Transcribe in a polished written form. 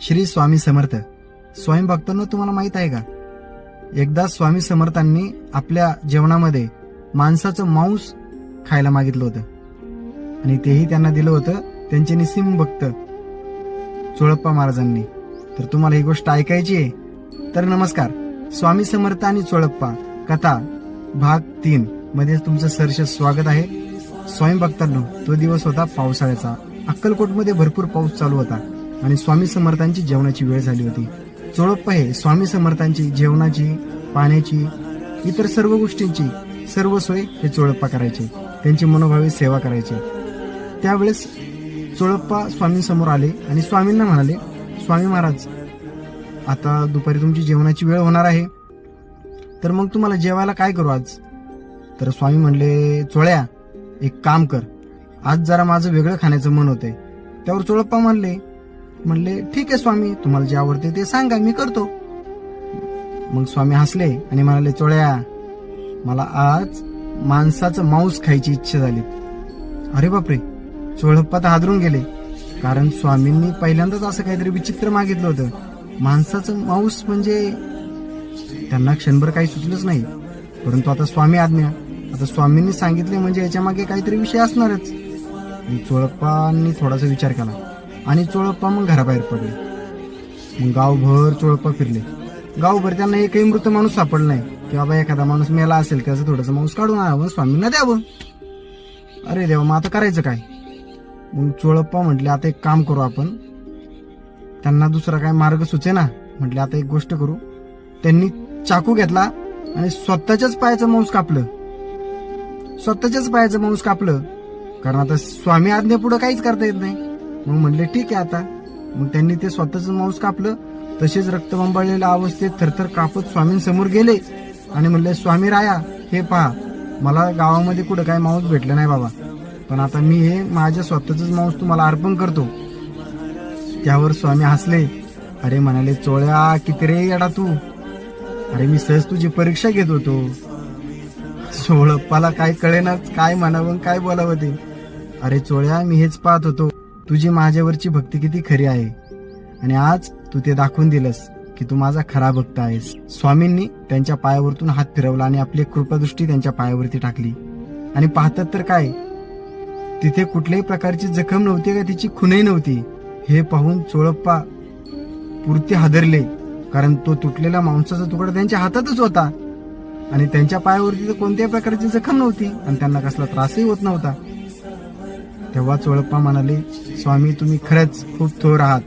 श्री स्वामी समर्थ. स्वामी भक्तांनो, तुम्हाला माहित आहे का, एकदा स्वामी समर्थांनी आपल्या जेवणामध्ये माणसाचं मांस खायला मागितलं होतं आणि तेही त्यांना दिलं होतं त्यांचे निस्सिम भक्त चोळप्पा महाराजांनी. तर तुम्हाला ही गोष्ट ऐकायची आहे तर नमस्कार. स्वामी समर्थ आणि चोळप्पा कथा भाग 3 मध्ये तुमचं सहर्ष स्वागत आहे. स्वामी भक्तांनो, तो दिवस होता पावसाळ्याचा. अक्कलकोटमध्ये भरपूर पाऊस चालू होता आणि स्वामी समर्थांची जेवणाची वेळ झाली होती. चोळप्पा हे स्वामी समर्थांची जेवणाची, पाण्याची, इतर सर्व गोष्टींची सर्व सोय हे चोळप्पा करायचे. त्यांची मनोभावे सेवा करायचे. त्यावेळेस चोळप्पा स्वामी समोर आले आणि स्वामींना म्हणाले, स्वामी महाराज, आता दुपारी तुमची जेवणाची वेळ होणार आहे, तर मग तुम्हाला जेवायला काय करू आज? तर स्वामी म्हणले, चोळ्या, एक काम कर, आज जरा माझं वेगळं खाण्याचं मन होतंय. त्यावर चोळप्पा म्हणले ठीक आहे स्वामी, तुम्हाला जे आवडते ते सांगा, मी करतो. मग स्वामी हसले आणि म्हणाले, चोळ्या, मला आज माणसाचं मांस खायची इच्छा झाली. अरे बापरे, चोळप्पा तर हादरून गेले, कारण स्वामींनी पहिल्यांदाच असं काहीतरी विचित्र मागितलं होतं. माणसाचं मांस म्हणजे त्यांना क्षणभर काही सुचलंच नाही. परंतु आता स्वामी आज्ञा, आता स्वामींनी सांगितले म्हणजे याच्या मागे काहीतरी विषय असणारच. चोळप्पांनी थोडासा विचार केला आणि चोळप्पा मग घराबाहेर पडले. मग गावभर चोळप्पा फिरले. गावभर त्यांना एकही मृत माणूस सापडला नाही की बाबा एखादा माणूस मेला असेल त्याचं थोडंसं मांस काढून आणावं, स्वामींना द्यावं. अरे देवा, मग आता करायचं काय? मग चोळप्पा म्हटले, आता एक काम करू आपण. त्यांना दुसरा काय मार्ग सुचेना. म्हटले, आता एक गोष्ट करू. त्यांनी चाकू घेतला आणि स्वतःच्याच पायाचं मांस कापलं. स्वतःच्याच पायाचं मांस कापलं, कारण आता स्वामी आज्ञेपुढे काहीच करता येत नाही. मग म्हणले ठीक आहे आता. मग त्यांनी ते स्वतःच मांस कापलं. तसेच रक्तबंबाळलेल्या अवस्थेत थरथर कापत स्वामींसमोर गेले आणि म्हणले, स्वामी राया, हे पहा, मला गावामध्ये कुठं काय मांस भेटलं नाही बाबा, पण आता मी हे माझ्या स्वतःच मांस तुम्हाला अर्पण करतो. त्यावर स्वामी हसले. अरे म्हणाले, चोळ्या, किती रे येडा तू, अरे मी सहज तुझी परीक्षा घेत होतो. चोळप्पाला काय कळेनाच काय म्हणावं काय बोलावं ते. अरे चोळ्या, मी हेच पाहत होतो तुझी माझ्यावरची भक्ती किती खरी आहे आणि आज तू ते दाखवून दिलंस की तू माझा खरा भक्त आहेस. स्वामींनी त्यांच्या पायावरतून हात फिरवला आणि आपली कृपादृष्टी त्यांच्या पायावरती टाकली आणि पाहतात तर काय, तिथे कुठल्याही प्रकारची जखम नव्हती का तिची खुणही नव्हती. हे पाहून चोळप्पा पुरते हादरले, कारण तो तुटलेला मांसाचा तुकडा त्यांच्या हातातच होता आणि त्यांच्या पायावरती तर कोणत्याही प्रकारची जखम नव्हती आणि त्यांना कसला त्रासही होत नव्हता. तेव्हा चोळप्पा म्हणाले, स्वामी, तुम्ही खरंच खूप थोर आहात.